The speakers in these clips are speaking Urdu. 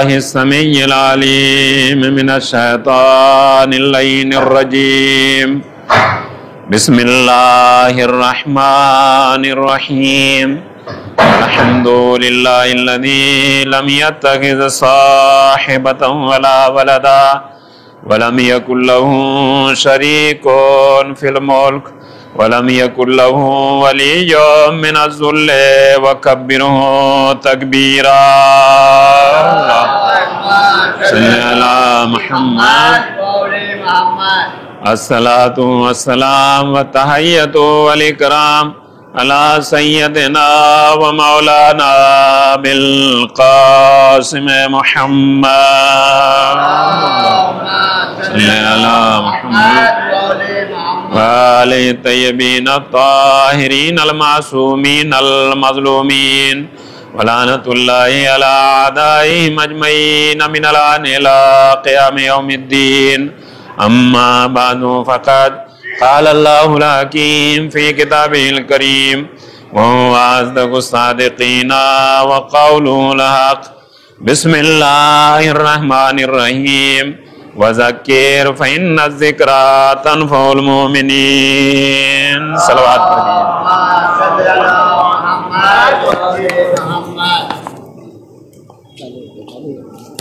بالله السميع العليم من الشيطان اللعين الرجيم بسم الله الرحمن الرحيم الحمد لله الذي لم يتخذ صاحبة ولا ولدا ولم يكن له شريك في الملك ولم يكن له ولي من الذل وكبره تكبيرا صل على محمد الصلاة والسلام والتحية والإكرام على سيدنا ومولانا بالقاسم محمد صل على محمد وآل الطيبين الطاهرين المعصومين المظلومين ولعنة الله على أعدائهم أجمعين من الآن إلى قيام يوم الدين أما بعد فقد قال الله الحكيم في كتابه الكريم وهو أصدق الصادقين وقوله الحق بسم الله الرحمن الرحيم وذکر فإن الذکرى تنفع المؤمنین صلوات پڑھیے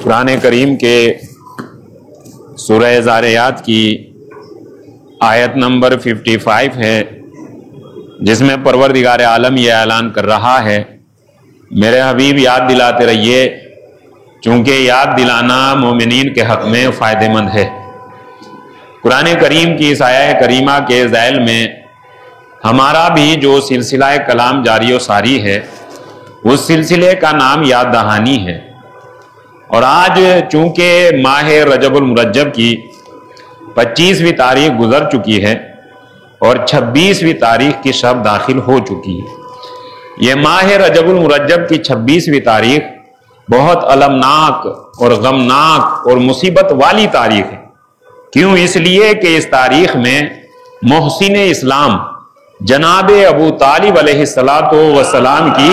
قرآن کریم کے سورہ ذاریات کی آیت نمبر 55 ہے جس میں پروردگار عالم یہ اعلان کر رہا ہے میرے حبیب یاد دلاتے رہیے چونکہ یاد دلانا مومنین کے حق میں فائدہ مند ہے۔ قرآن کریم کی اس آیہ کریمہ کے ذیل میں ہمارا بھی جو سلسلہ کلام جاری و ساری ہے اس سلسلے کا نام یاد دہانی ہے، اور آج چونکہ ماہ رجب المرجب کی 25ویں تاریخ گزر چکی ہے اور 26ویں تاریخ کی شب داخل ہو چکی ہے۔ یہ ماہ رجب المرجب کی 26ویں تاریخ بہت المناک اور غمناک اور مصیبت والی تاریخ ہے۔ کیوں؟ اس لیے کہ اس تاریخ میں محسن اسلام جناب ابو طالب علیہ السلام کی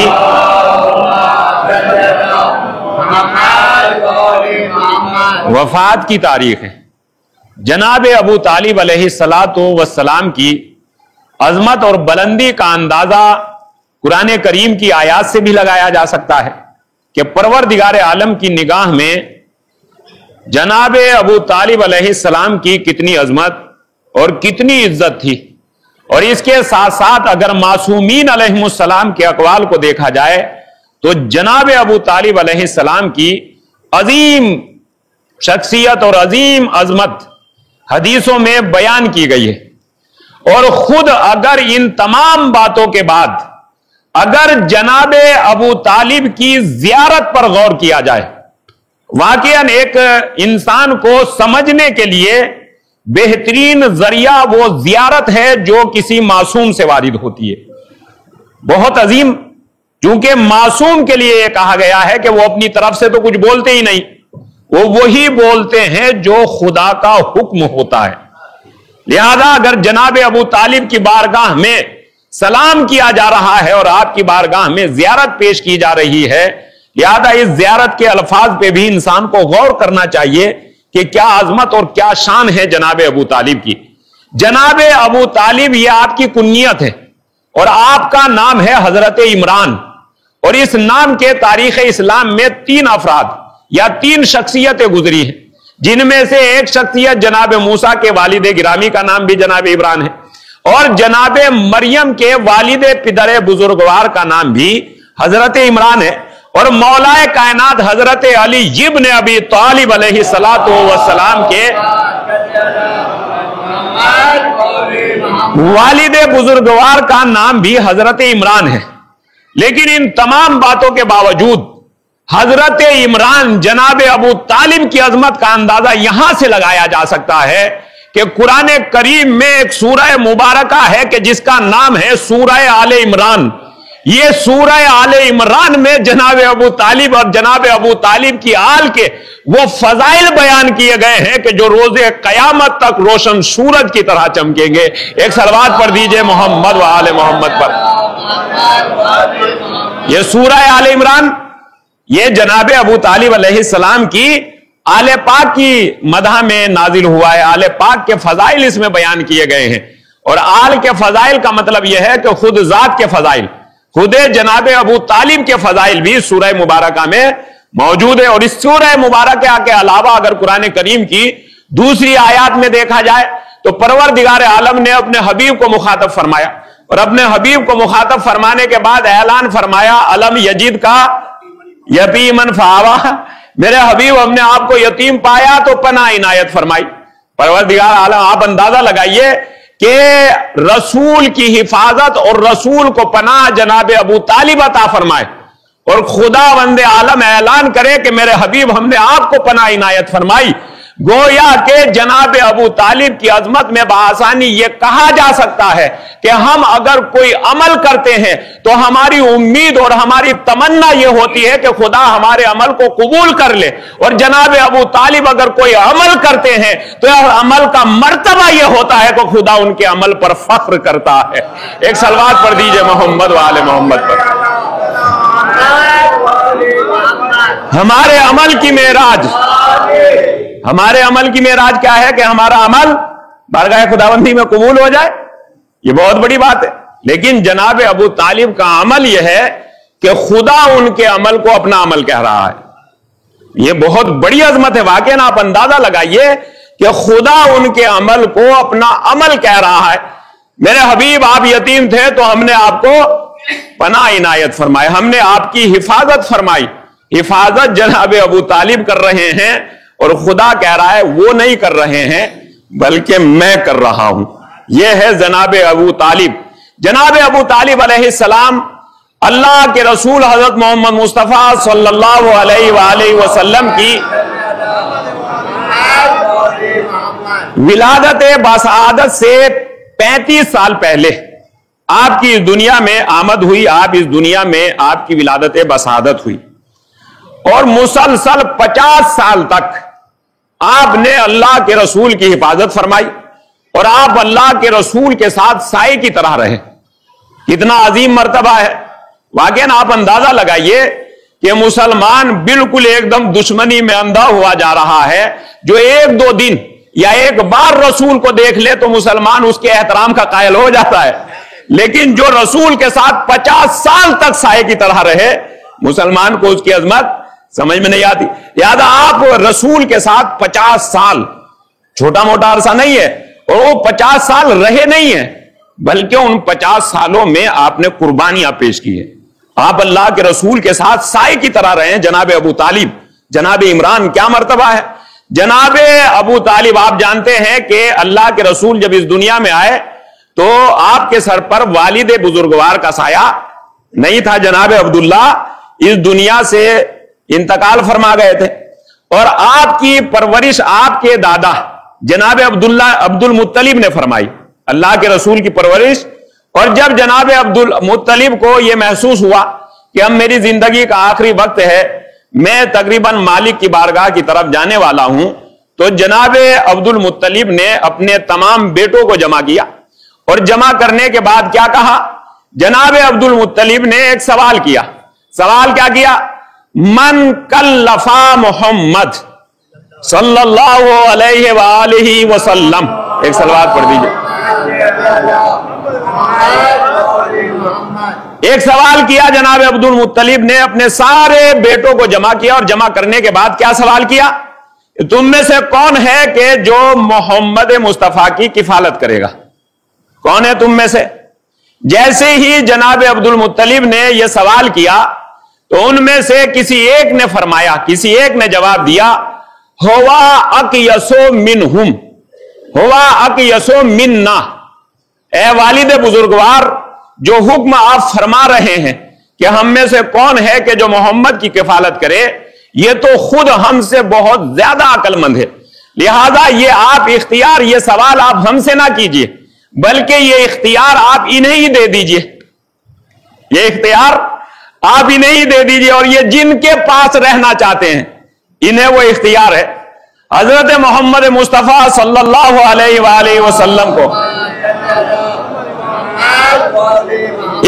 وفات کی تاریخ ہے۔ جناب ابو طالب علیہ السلام کی عظمت اور بلندی کا اندازہ قرآن کریم کی آیات سے بھی لگایا جا سکتا ہے کہ پروردگار عالم کی نگاہ میں جناب ابو طالب علیہ السلام کی کتنی عظمت اور کتنی عزت تھی، اور اس کے ساتھ ساتھ اگر معصومین علیہ السلام کے اقوال کو دیکھا جائے تو جناب ابو طالب علیہ السلام کی عظیم شخصیت اور عظیم عظمت حدیثوں میں بیان کی گئی ہے۔ اور خود اگر ان تمام باتوں کے بعد اگر جناب ابو طالب کی زیارت پر غور کیا جائے، واقعاً ایک انسان کو سمجھنے کے لیے بہترین ذریعہ وہ زیارت ہے جو کسی معصوم سے وارد ہوتی ہے، بہت عظیم، کیونکہ معصوم کے لیے یہ کہا گیا ہے کہ وہ اپنی طرف سے تو کچھ بولتے ہی نہیں، وہ وہی بولتے ہیں جو خدا کا حکم ہوتا ہے۔ لہذا اگر جناب ابو طالب کی بارگاہ میں سلام کیا جا رہا ہے اور آپ کی بارگاہ میں زیارت پیش کی جا رہی ہے، لہذا اس زیارت کے الفاظ پہ بھی انسان کو غور کرنا چاہیے کہ کیا عظمت اور کیا شان ہے جناب ابو طالب کی۔ جناب ابو طالب یہ آپ کی کنیت ہے اور آپ کا نام ہے حضرت عمران، اور اس نام کے تاریخ اسلام میں 3 افراد یا 3 شخصیتیں گزری ہیں، جن میں سے ایک شخصیت جناب موسیٰ کے والد گرامی کا نام بھی جناب عمران ہے، اور جناب مریم کے والد پدر بزرگوار کا نام بھی حضرت عمران ہے، اور مولا کائنات حضرت علی ابن ابی طالب علیہ السلام کے والد بزرگوار کا نام بھی حضرت عمران ہے۔ لیکن ان تمام باتوں کے باوجود حضرت عمران جناب ابو طالب کی عظمت کا اندازہ یہاں سے لگایا جا سکتا ہے کہ قرآن کریم میں ایک سورہ مبارکہ ہے کہ جس کا نام ہے سورہ آل عمران۔ یہ سورہ آل عمران میں جناب ابو طالب اور جناب ابو طالب کی آل کے وہ فضائل بیان کیے گئے ہیں کہ جو روز قیامت تک روشن سورج کی طرح چمکیں گے۔ ایک صلوات پڑھ دیجئے محمد و آل محمد پر۔ یہ سورہ آل عمران یہ جناب ابو طالب علیہ السلام کی آل پاک کی مدح میں نازل ہوا ہے. آل پاک کے فضائل اس میں بیان کیے گئے ہیں. اور آل کے فضائل کا مطلب یہ ہے کہ خود ذات کے فضائل، خود جناب ابو طالب کے فضائل بھی سورہ مبارکہ میں موجود ہے. اور اس سورہ مبارکہ کے علاوہ اگر قرآن کریم کی دوسری آیات میں دیکھا جائے تو پروردگار عالم نے اپنے حبیب کو مخاطب فرمایا، اور اپنے حبیب کو مخاطب فرمانے کے بعد اعلان فرمایا الم یجد کا یتیمن فآوا، میرے حبیب ہم نے آپ کو یتیم پایا تو پناہ عنایت فرمائی. پروردگار عالم آپ اندازہ لگائیے کہ رسول کی حفاظت اور رسول کو پناہ جناب ابو طالب عطا فرمائے، اور خدا بند عالم اعلان کرے کہ میرے حبیب ہم نے آپ کو پناہ عنایت فرمائی. گویا کہ جناب ابو طالب کی عظمت میں بآسانی یہ کہا جا سکتا ہے کہ ہم اگر کوئی عمل کرتے ہیں تو ہماری امید اور ہماری تمنا یہ ہوتی ہے کہ خدا ہمارے عمل کو قبول کر لے، اور جناب ابو طالب اگر کوئی عمل کرتے ہیں تو عمل کا مرتبہ یہ ہوتا ہے کہ خدا ان کے عمل پر فخر کرتا ہے. ایک صلوات پڑھ دیجئے محمد و آل محمد پر. ہمارے عمل کی معراج، ہمارے عمل کی معراج کیا ہے کہ ہمارا عمل بارگاہ خداوندی میں قبول ہو جائے. یہ بہت بڑی بات ہے. لیکن جناب ابو طالب کا عمل یہ ہے کہ خدا ان کے عمل کو اپنا عمل کہہ رہا ہے. یہ بہت بڑی عظمت ہے. واقعاً آپ اندازہ لگائیے کہ خدا ان کے عمل کو اپنا عمل کہہ رہا ہے. میرے حبیب آپ یتیم تھے تو ہم نے آپ کو پناہ عنایت فرمائے، ہم نے آپ کی حفاظت فرمائی. حفاظت جناب ابو طالب کر رہے ہیں، اور خدا کہہ رہا ہے وہ نہیں کر رہے ہیں بلکہ میں کر رہا ہوں. یہ ہے جناب ابو طالب. جناب ابو طالب علیہ السلام اللہ کے رسول حضرت محمد مصطفیٰ صلی اللہ علیہ وآلہ وسلم کی ولادت بسعادت سے 35 سال پہلے آپ کی اس دنیا میں آمد ہوئی. آپ اس دنیا میں آپ کی ولادت بسعادت ہوئی، اور مسلسل 50 سال تک آپ نے اللہ کے رسول کی حفاظت فرمائی، اور آپ اللہ کے رسول کے ساتھ سائے کی طرح رہے. کتنا عظیم مرتبہ ہے. واقعاً آپ اندازہ لگائیے کہ مسلمان بالکل ایک دم دشمنی میں اندھا ہوا جا رہا ہے. جو ایک دو دن یا ایک بار رسول کو دیکھ لے تو مسلمان اس کے احترام کا قائل ہو جاتا ہے، لیکن جو رسول کے ساتھ 50 سال تک سائے کی طرح رہے، مسلمان کو اس کی عظمت سمجھ میں نہیں آتی. لہذا آپ رسول کے ساتھ 50 سال چھوٹا موٹا عرصہ نہیں ہے، اور وہ 50 سال رہے نہیں ہیں، بلکہ ان 50 سالوں میں آپ نے قربانیاں پیش کی ہیں. آپ اللہ کے رسول کے ساتھ سائے کی طرح رہے ہیں. جناب ابو طالب، جناب عمران کیا مرتبہ ہے. جناب ابو طالب آپ جانتے ہیں کہ اللہ کے رسول جب اس دنیا میں آئے تو آپ کے سر پر والد بزرگوار کا سایہ نہیں تھا. جناب عبداللہ اس دنیا سے انتقال فرما گئے تھے، اور آپ کی پرورش آپ کے دادا جناب عبد المطلب نے فرمائی. اللہ کے رسول کی پرورش. اور جب جناب عبد المطلب کو یہ محسوس ہوا کہ اب میری زندگی کا آخری وقت ہے، میں تقریباً مالک کی بارگاہ کی طرف جانے والا ہوں، تو جناب عبد المطلب نے اپنے تمام بیٹوں کو جمع کیا، اور جمع کرنے کے بعد کیا کہا. جناب عبد المطلب نے ایک سوال کیا. سوال کیا کیا؟ من کلفا محمد صلی اللہ علیہ وآلہ وسلم. ایک صلوات پڑھ دیجئے. ایک سوال کیا جناب عبد المطلب نے، اپنے سارے بیٹوں کو جمع کیا، اور جمع کرنے کے بعد کیا سوال کیا؟ تم میں سے کون ہے کہ جو محمد مصطفیٰ کی کفالت کرے گا؟ کون ہے تم میں سے؟ جیسے ہی جناب عبد المطلب نے یہ سوال کیا تو ان میں سے کسی ایک نے فرمایا، کسی ایک نے جواب دیا، ہوا اقیسو منہم، ہوا اقیسو مننا. اے والد بزرگوار، جو حکم آپ فرما رہے ہیں کہ ہم میں سے کون ہے کہ جو محمد کی کفالت کرے، یہ تو خود ہم سے بہت زیادہ عقل مند ہے. لہذا یہ آپ اختیار، یہ سوال آپ ہم سے نہ کیجئے، بلکہ یہ اختیار آپ انہیں ہی دے دیجئے. یہ اختیار آپ انہیں ہی دے دیجئے، اور یہ جن کے پاس رہنا چاہتے ہیں انہیں وہ اختیار ہے. حضرت محمد مصطفیٰ صلی اللہ علیہ وآلہ وسلم کو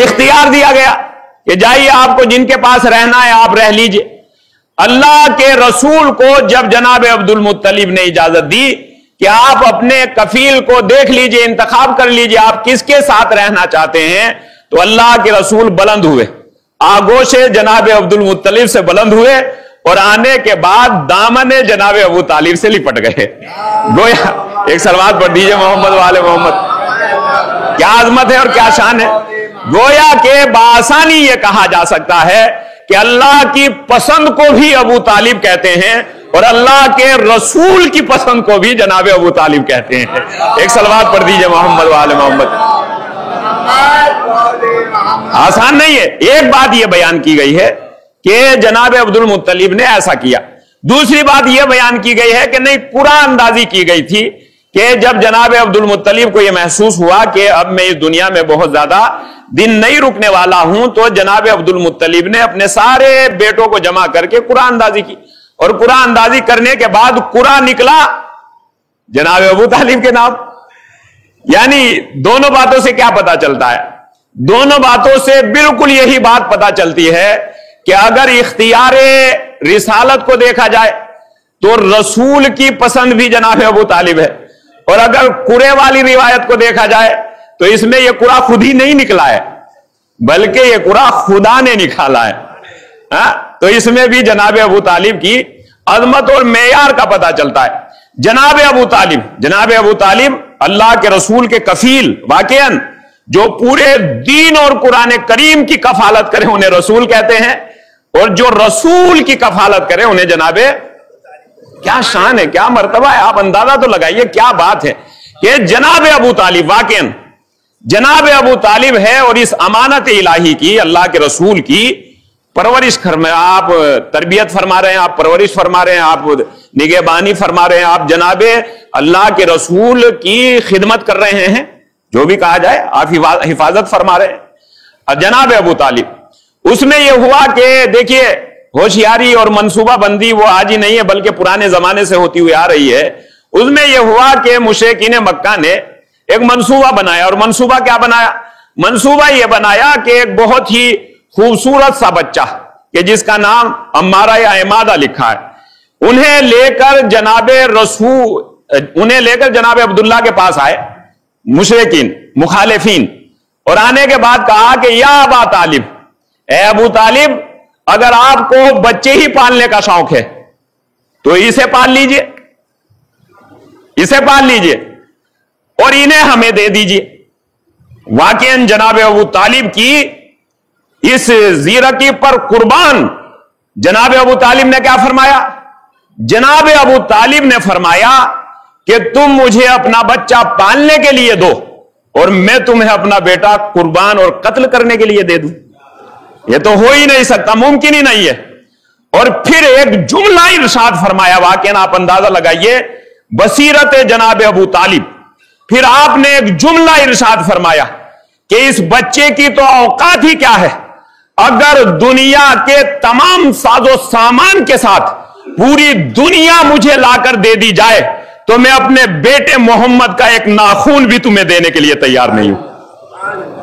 اختیار دیا گیا کہ جائیے، آپ کو جن کے پاس رہنا ہے آپ رہ لیجئے. اللہ کے رسول کو جب جناب عبد المطلب نے اجازت دی کہ آپ اپنے کفیل کو دیکھ لیجئے، انتخاب کر لیجئے آپ کس کے ساتھ رہنا چاہتے ہیں، تو اللہ کے رسول بلند ہوئے، آگوش جناب عبد المطلب سے بلند ہوئے اور آنے کے بعد دامن جناب ابو طالب سے لپٹ گئے۔ گویا ایک سلوات پڑھ دیجئے محمد والے محمد، کیا عظمت ہے اور کیا شان ہے۔ گویا کہ بآسانی یہ کہا جا سکتا ہے کہ اللہ کی پسند کو بھی ابو طالب کہتے ہیں اور اللہ کے رسول کی پسند کو بھی جناب ابو طالب کہتے ہیں۔ ایک سلوات پڑھ دیجئے محمد والے محمد۔ آسان نہیں ہے۔ ایک بات یہ بیان کی گئی ہے کہ جناب عبد المطلب نے ایسا کیا، دوسری بات یہ بیان کی گئی ہے کہ نہیں، قرآن اندازی کی گئی تھی کہ جب جناب عبد المطلب کو یہ محسوس ہوا کہ اب میں اس دنیا میں بہت زیادہ دن نہیں رکنے والا ہوں، تو جناب عبد المطلب نے اپنے سارے بیٹوں کو جمع کر کے قرآن اندازی کی، اور قرآن اندازی کرنے کے بعد قرآن نکلا جناب ابو طالب کے نام۔ یعنی دونوں باتوں سے کیا پتا چلتا ہے؟ دونوں باتوں سے بالکل یہی بات پتا چلتی ہے کہ اگر اختیار رسالت کو دیکھا جائے تو رسول کی پسند بھی جناب ابو طالب ہے، اور اگر قرے والی روایت کو دیکھا جائے تو اس میں یہ قرآن خود ہی نہیں نکلا ہے بلکہ یہ قرآن خدا نے نکالا ہے، تو اس میں بھی جناب ابو طالب کی عظمت اور معیار کا پتہ چلتا ہے۔ جناب ابو طالب اللہ کے رسول کے کفیل، واقعاً جو پورے دین اور قرآن کریم کی کفالت کرے انہیں رسول کہتے ہیں، اور جو رسول کی کفالت کرے انہیں جناب، کیا شان ہے، کیا مرتبہ ہے، آپ اندازہ تو لگائیے کیا بات ہے کہ جناب ابو طالب واقعاً جناب ابو طالب ہے، اور اس امانت الہی کی، اللہ کے رسول کی پرورش آپ تربیت فرما رہے ہیں، آپ پرورش فرما رہے ہیں، آپ نگہبانی فرما رہے ہیں، آپ جناب اللہ کے رسول کی خدمت کر رہے ہیں، جو بھی کہا جائے آپ حفاظت فرما رہے ہیں۔ اور جناب ابو طالب، اس میں یہ ہوا کہ دیکھیے ہوشیاری اور منصوبہ بندی وہ آج ہی نہیں ہے بلکہ پرانے زمانے سے ہوتی ہوئی آ رہی ہے۔ اس میں یہ ہوا کہ مشرکین مکہ نے ایک منصوبہ بنایا، اور منصوبہ کیا بنایا؟ منصوبہ یہ بنایا کہ ایک بہت ہی خوبصورت سا بچہ کہ جس کا نام عمارہ یا عمادہ لکھا ہے، انہیں لے کر جناب عبداللہ کے پاس آئے مشرکین مخالفین، اور آنے کے بعد کہا کہ یا ابا طالب، اے ابو طالب، اگر آپ کو بچے ہی پالنے کا شوق ہے تو اسے پال لیجئے اور انہیں ہمیں دے دیجئے۔ واقعاً جناب ابو طالب کی اس زیرکی پر قربان جناب ابو طالب نے کیا فرمایا؟ جناب ابو طالب نے فرمایا کہ تم مجھے اپنا بچہ پالنے کے لیے دو اور میں تمہیں اپنا بیٹا قربان اور قتل کرنے کے لیے دے دوں۔ یہ تو ہو ہی نہیں سکتا، ممکن ہی نہیں ہے۔ اور پھر ایک جملہ ارشاد فرمایا، واقعاً آپ اندازہ لگائیے بصیرت جناب ابو طالب، پھر آپ نے ایک جملہ ارشاد فرمایا کہ اس بچے کی تو اوقات ہی کیا ہے، اگر دنیا کے تمام ساز و سامان کے ساتھ پوری دنیا مجھے لا کر دے دی جائے تو میں اپنے بیٹے محمد کا ایک ناخون بھی تمہیں دینے کے لیے تیار نہیں ہوں۔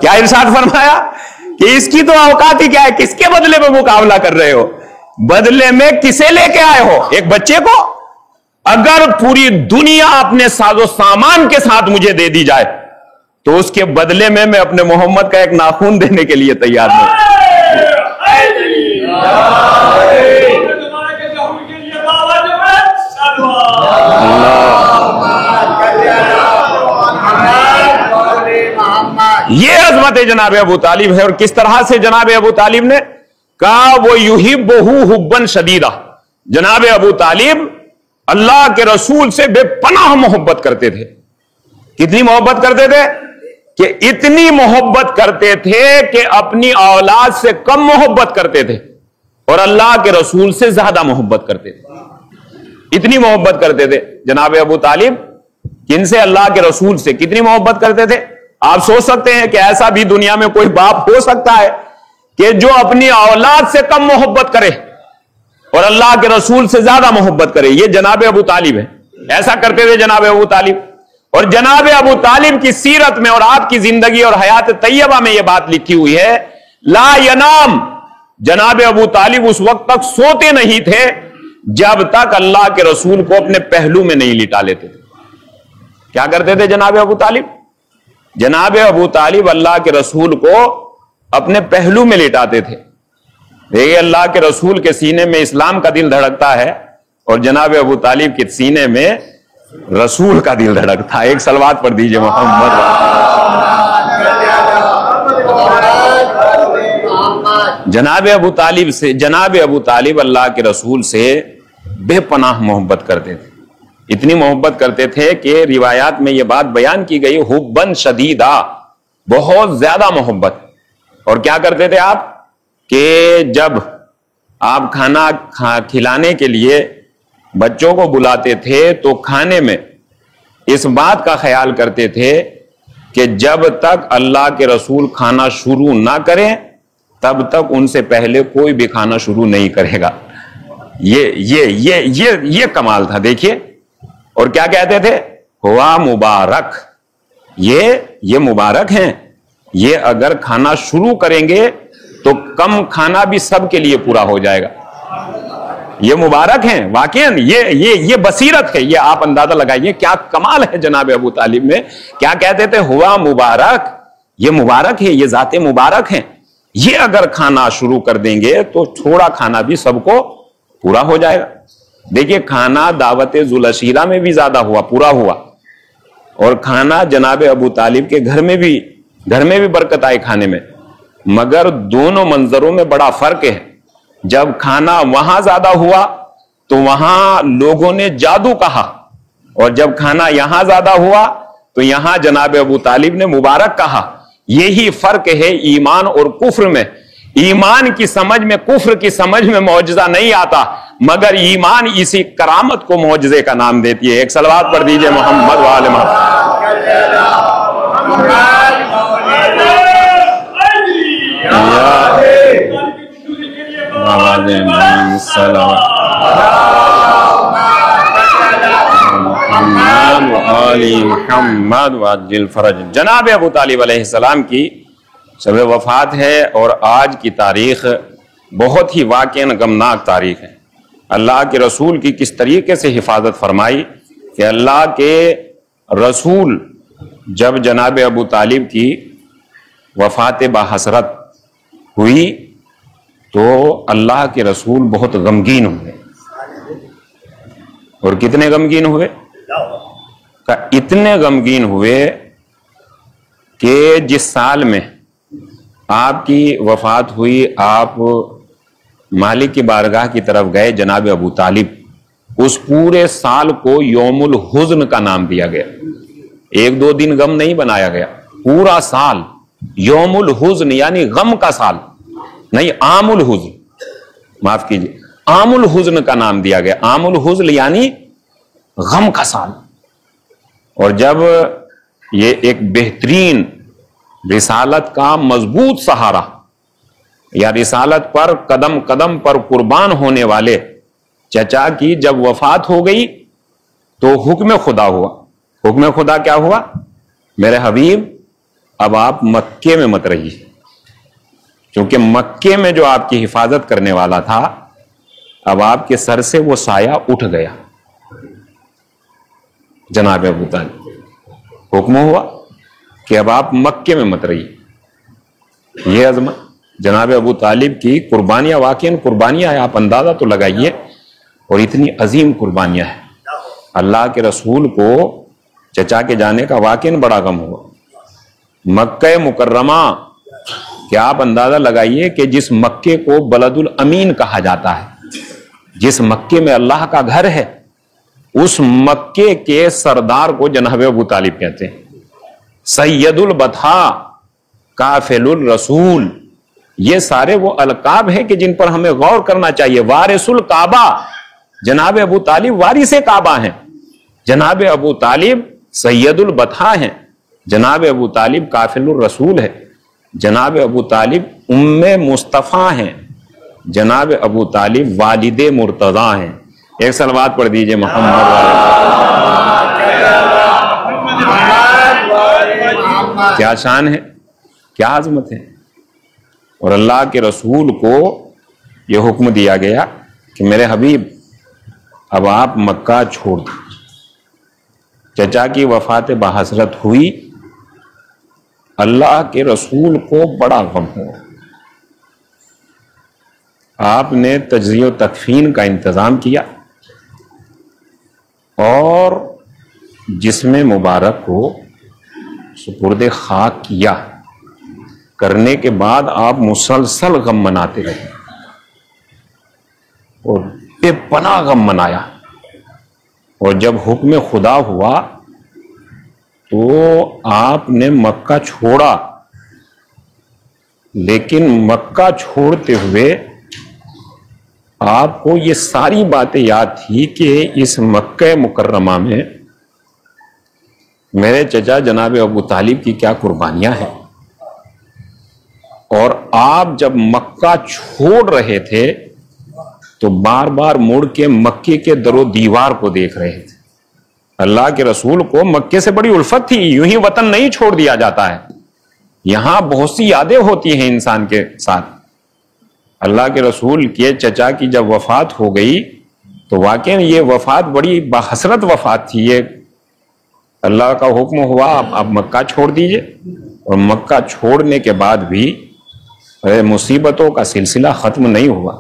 کیا ارشاد فرمایا کہ اس کی تو اوقات ہی کیا ہے، کس کے بدلے میں مقابلہ کر رہے ہو؟ بدلے میں کسے لے کے آئے ہو؟ ایک بچے کو؟ اگر پوری دنیا اپنے ساز و سامان کے ساتھ مجھے دے دی جائے تو اس کے بدلے میں اپنے محمد کا ایک ناخون دینے کے لیے تیار نہیں۔ یہ عظمت جناب ابو طالب ہے، اور کس طرح سے جناب ابو طالب نے کہا وہ یحبہ حبا شدیدا، جناب ابو طالب اللہ کے رسول سے بے پناہ محبت کرتے تھے۔ کتنی محبت کرتے تھے؟ کہ اتنی محبت کرتے تھے کہ اپنی اولاد سے کم محبت کرتے تھے اور اللہ کے رسول سے زیادہ محبت کرتے تھے۔ اتنی محبت کرتے تھے جناب ابو طالب، کن سے؟ اللہ کے رسول سے۔ کتنی محبت کرتے تھے؟ آپ سوچ سکتے ہیں کہ ایسا بھی دنیا میں کوئی باپ ہو سکتا ہے کہ جو اپنی اولاد سے کم محبت کرے اور اللہ کے رسول سے زیادہ محبت کرے؟ یہ جناب ابو طالب ہے، ایسا کرتے تھے جناب ابو طالب۔ اور جناب ابو طالب کی سیرت میں اور آپ کی زندگی اور حیات طیبہ میں یہ بات لکھی ہوئی ہے، لا ینام جناب ابو طالب اس وقت تک سوتے نہیں تھے جب تک اللہ کے رسول کو اپنے پہلو میں نہیں لٹا لیتے تھے۔ کیا کرتے تھے جناب ابو طالب؟ جناب ابو طالب اللہ کے رسول کو اپنے پہلو میں لٹاتے تھے۔ دیکھیے اللہ کے رسول کے سینے میں اسلام کا دل دھڑکتا ہے اور جناب ابو طالب کے سینے میں رسول کا دل دھڑکتا ہے۔ ایک صلوات پڑھ دیجئے محمد۔ جناب ابو طالب اللہ کے رسول سے بے پناہ محبت کرتے تھے، اتنی محبت کرتے تھے کہ روایات میں یہ بات بیان کی گئی، حبًا شدیدا، بہت زیادہ محبت۔ اور کیا کرتے تھے آپ کہ جب آپ کھانا کھلانے کے لیے بچوں کو بلاتے تھے تو کھانے میں اس بات کا خیال کرتے تھے کہ جب تک اللہ کے رسول کھانا شروع نہ کریں تب تک ان سے پہلے کوئی بھی کھانا شروع نہیں کرے گا۔ یہ کمال تھا۔ دیکھیے اور کیا کہتے تھے؟ ہوا مبارک، یہ مبارک ہیں، یہ اگر کھانا شروع کریں گے تو کم کھانا بھی سب کے لیے پورا ہو جائے گا۔ یہ مبارک ہیں، واقعاً یہ بصیرت ہے۔ یہ آپ اندازہ لگائیے کیا کمال ہے جناب ابو طالب میں۔ کیا کہتے تھے؟ ہوا مبارک، یہ مبارک ہے، یہ ذات مبارک ہیں، یہ اگر کھانا شروع کر دیں گے تو تھوڑا کھانا بھی سب کو پورا ہو جائے گا۔ دیکھیے کھانا دعوت ذوالعشیرہ میں بھی زیادہ ہوا، پورا ہوا، اور کھانا جناب ابو طالب کے گھر میں بھی برکت آئی کھانے میں، مگر دونوں منظروں میں بڑا فرق ہے۔ جب کھانا وہاں زیادہ ہوا تو وہاں لوگوں نے جادو کہا، اور جب کھانا یہاں زیادہ ہوا تو یہاں جناب ابو طالب نے مبارک کہا۔ یہی فرق ہے ایمان اور کفر میں۔ ایمان کی سمجھ میں، کفر کی سمجھ میں معجزہ نہیں آتا، مگر ایمان اسی کرامت کو معجزے کا نام دیتی ہے۔ ایک صلوات پڑھ دیجئے محمد وآل محمد۔ محمد وعجل فرج۔ جناب ابو طالب علیہ السلام کی شب وفات ہے، اور آج کی تاریخ بہت ہی واقعاً غمناک تاریخ ہے۔ اللہ کے رسول کی کس طریقے سے حفاظت فرمائی کہ اللہ کے رسول جب جناب ابو طالب کی وفات باحسرت ہوئی تو اللہ کے رسول بہت غمگین ہوئے، اور کتنے غمگین ہوئے؟ کہ اتنے غمگین ہوئے کہ جس سال میں آپ کی وفات ہوئی آپ مالک کی بارگاہ کی طرف گئے جناب ابو طالب، اس پورے سال کو یوم الحزن کا نام دیا گیا۔ ایک دو دن غم نہیں بنایا گیا، پورا سال یوم الحزن یعنی غم کا سال نہیں، عام الحزن، معاف کیجیے، عام الحزن کا نام دیا گیا۔ عام الحزن یعنی غم کا سال۔ اور جب یہ ایک بہترین رسالت کا مضبوط سہارا یا رسالت پر قدم قدم پر قربان ہونے والے چچا کی جب وفات ہو گئی تو حکم خدا ہوا۔ حکم خدا کیا ہوا؟ میرے حبیب اب آپ مکے میں مت رہیے، کیونکہ مکے میں جو آپ کی حفاظت کرنے والا تھا اب آپ کے سر سے وہ سایہ اٹھ گیا۔ جناب ابو طالب حکم ہوا کہ اب آپ مکے میں مت رہیے۔ یہ عظمت جناب ابو طالب کی قربانیاں، واقعاً قربانیاں ہیں، آپ اندازہ تو لگائیے، اور اتنی عظیم قربانیاں ہیں۔ اللہ کے رسول کو چچا کے جانے کا واقعاً بڑا غم ہوا۔ مکہ مکرمہ کہ آپ اندازہ لگائیے کہ جس مکے کو بلد الامین کہا جاتا ہے، جس مکے میں اللہ کا گھر ہے، اس مکے کے سردار کو جناب ابو طالب کہتے ہیں۔ سید البطحاء، کافل الرسول، یہ سارے وہ القاب ہیں کہ جن پر ہمیں غور کرنا چاہیے۔ وارث الکعبہ، جناب ابو طالب وارث کعبہ ہیں۔ جناب ابو طالب سید البطحاء ہیں، جناب ابو طالب کافل الرسول ہے، جناب ابو طالب ام مصطفیٰ ہیں، جناب ابو طالب والد مرتضیٰ ہیں۔ ایک صلوات پڑھ دیجئے محمد کیا شان ہے، کیا عظمت ہے۔ اور اللہ کے رسول کو یہ حکم دیا گیا کہ میرے حبیب اب آپ مکہ چھوڑ دیں۔ چچا کی وفات بحسرت ہوئی، اللہ کے رسول کو بڑا غم ہوا، آپ نے تجزیہ و تکفین کا انتظام کیا اور جسم مبارک کو سپرد خاک کیا۔ کرنے کے بعد آپ مسلسل غم مناتے رہے اور بے پناہ غم منایا، اور جب حکم خدا ہوا تو آپ نے مکہ چھوڑا، لیکن مکہ چھوڑتے ہوئے آپ کو یہ ساری باتیں یاد تھی کہ اس مکہ مکرمہ میں میرے چچا جناب ابو طالب کی کیا قربانیاں ہیں، اور آپ جب مکہ چھوڑ رہے تھے تو بار بار مڑ کے مکے کے در و دیوار کو دیکھ رہے تھے۔ اللہ کے رسول کو مکے سے بڑی الفت تھی، یوں ہی وطن نہیں چھوڑ دیا جاتا ہے، یہاں بہت سی یادیں ہوتی ہیں انسان کے ساتھ۔ اللہ کے رسول کے چچا کی جب وفات ہو گئی تو واقعی یہ وفات بڑی بحسرت وفات تھی، یہ اللہ کا حکم ہوا اب مکہ چھوڑ دیجئے، اور مکہ چھوڑنے کے بعد بھی مصیبتوں کا سلسلہ ختم نہیں ہوا،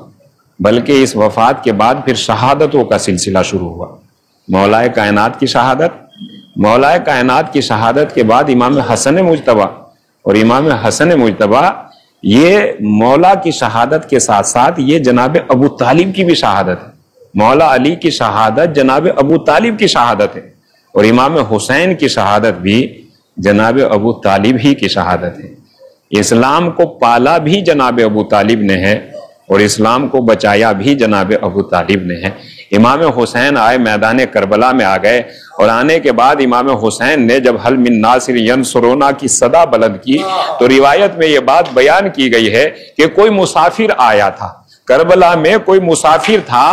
بلکہ اس وفات کے بعد پھر شہادتوں کا سلسلہ شروع ہوا۔ مولا کائنات کی شہادت، مولا کائنات کی شہادت کے بعد امام حسن مجتبیٰ، اور امام حسن مجتبیٰ یہ مولا کی شہادت کے ساتھ ساتھ یہ جناب ابو طالب کی بھی شہادت ہے، مولا علی کی شہادت جناب ابو طالب کی شہادت ہے، اور امام حسین کی شہادت بھی جناب ابو طالب ہی کی شہادت ہے۔ اسلام کو پالا بھی جناب ابو طالب نے ہے، اور اسلام کو بچایا بھی جناب ابو طالب نے ہے۔ امام حسین آئے میدان کربلا میں آ گئے، اور آنے کے بعد امام حسین نے جب حل من ناصر ینصرنا کی صدا بلند کی تو روایت میں یہ بات بیان کی گئی ہے کہ کوئی مسافر آیا تھا کربلا میں، کوئی مسافر تھا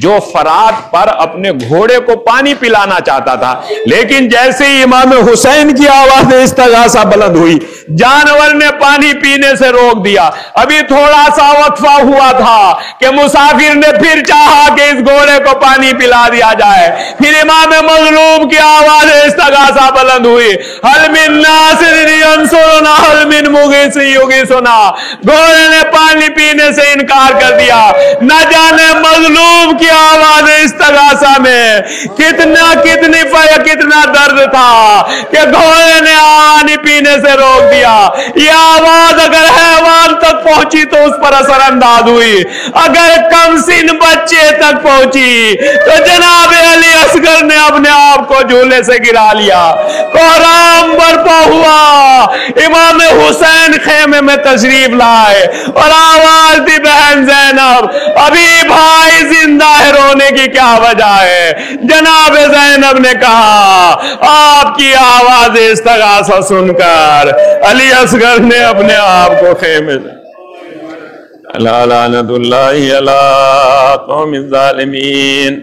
جو فرات پر اپنے گھوڑے کو پانی پلانا چاہتا تھا، لیکن جیسے ہی امام حسین کی آواز استغاثہ بلند ہوئی جانور نے پانی پینے سے روک دیا۔ ابھی تھوڑا سا وقفہ ہوا تھا کہ مسافر نے پھر چاہا کہ اس گھوڑے کو پانی پلا دیا جائے، پھر امام مظلوم کی آواز استغاثہ بلند ہوئی، حل من ناصر ینصرنا حل من مغیث یغیثنا۔ گھوڑے نے پانی پینے سے انکار کر دیا۔ نہ جانے مظلوم کی آواز استغاثہ میں کتنا درد تھا کہ گھوڑے نے پانی پینے سے روک دیا۔ یہ آواز اگر حیوان تک پہنچی تو اس پر اثر انداز ہوئی، اگر کم سن بچے تک پہنچی تو جناب علی اصغر نے اپنے آپ کو جھولے سے گرا لیا۔ کوہرام برپا ہوا، امام حسین خیمے میں تشریف لائے اور آواز دی، بہن زینب ابھی بھائی زندہ ہے، رونے کی کیا وجہ ہے؟ جناب زینب نے کہا آپ کی آواز استغاثہ سن کر علی اصغر نے اپنے آپ کو خیمے سے لعنت اللہ علی قوم الظالمین۔